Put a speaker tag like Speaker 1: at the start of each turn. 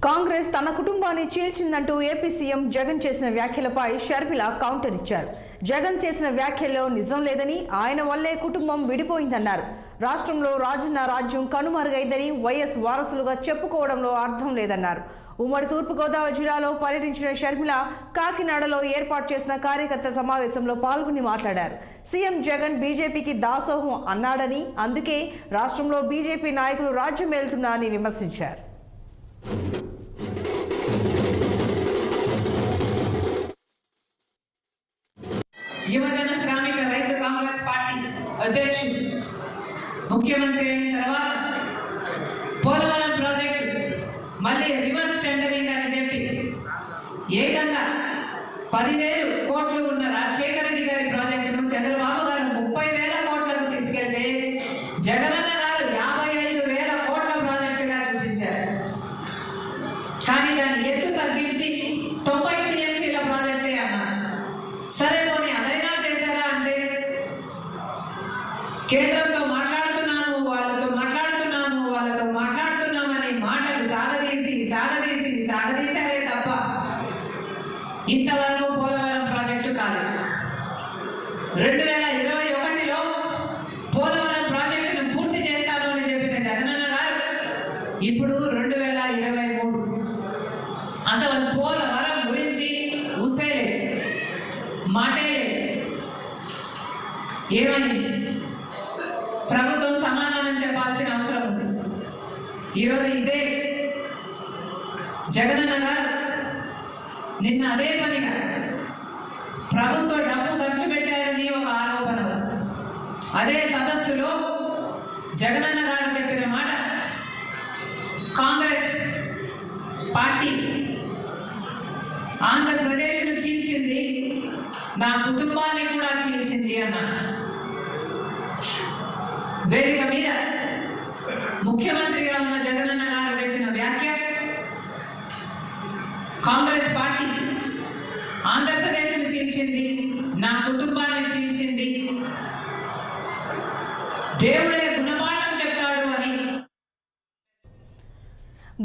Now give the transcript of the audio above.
Speaker 1: కాంగ్రెస్ తన కుటుంబాన్ని చీల్చిందంటూ AP CM Jagan చేసిన వ్యాఖ్యలపై షర్మిల కౌంటర్ ఇచ్చారు. జగన్ చేసిన వ్యాఖ్యల్లో నిజం లేదని, ఆయన వల్లే కుటుంబం విడిపోయిందన్నారు. రాష్ట్రంలో రాజన్న రాజ్యం కనుమరుగైందని వైఎస్ వారసులుగా చెప్పుకోవడంలో అర్థం లేదన్నారు. ఉమ్మడి తూర్పుగోదావరి జిల్లాలో పర్యటించిన షర్మిల కాకినాడలో ఏర్పాటు చేసిన కార్యకర్త సమావేశంలో పాల్గొని మాట్లాడారు. సీఎం జగన్ బీజేపీకి దాసోహం అన్నాడని, అందుకే రాష్ట్రంలో బీజేపీ నాయకులు రాజ్యం ఏలుతున్నారని విమర్శించారు.
Speaker 2: యువజన శ్రామిక రైతు కాంగ్రెస్ పార్టీ అధ్యక్షుడు ముఖ్యమంత్రి అయిన తర్వాత పోలవరం ప్రాజెక్టు మళ్ళీ రివర్స్ టెండరింగ్ అని చెప్పి ఏకంగా 10,000 కోట్లు ఉన్న రాజశేఖర రెడ్డి గారి ప్రాజెక్టును చంద్రబాబు గారు 30,000 కోట్లకు తీసుకెళ్తే జగనన్న గారు 55,000 కోట్ల ప్రాజెక్టుగా చూపించారు. కానీ దాన్ని ఎత్తు తగ్గించి 90 టీఎంసీల ప్రాజెక్టే అన్నారు. సరే పోనీ అదైనా చేశారా అంటే కేంద్రంతో మాట్లాడుతున్నాము, వాళ్ళతో మాట్లాడుతున్నామని మాటలు సాగదీశారే తప్ప ఇంతవరకు పోలవరం ప్రాజెక్టు కాలేదు. 2021లో పోలవరం ప్రాజెక్టును పూర్తి చేస్తాను అని చెప్పిన జగనన్న గారు ఇప్పుడు 2023 అసలు పోలవరం గురించి ఊసేలేదు, మాటే లేదు. ఏమైంది? ప్రభుత్వం సమాధానం చెప్పాల్సిన అవసరం ఉంది. ఈరోజు ఇదే జగనన్న గారు నిన్న అదే పనిగా ప్రభుత్వ డబ్బు ఖర్చు పెట్టారని ఒక ఆరోపణ ఉంది. అదే సదస్సులో జగనన్న గారు చెప్పిన మాట, కాంగ్రెస్ పార్టీ ఆంధ్రప్రదేశ్ను చీల్చింది, నా కుటుంబాన్ని కూడా చీల్చింది అన్నారు. వేదిక మీద ముఖ్యమంత్రిగా ఉన్న జగనన్న గారు చేసిన వ్యాఖ్య, కాంగ్రెస్ పార్టీ ఆంధ్రప్రదేశ్ను చీల్చింది, నా కుటుంబాన్ని చీల్చింది, దేవుడే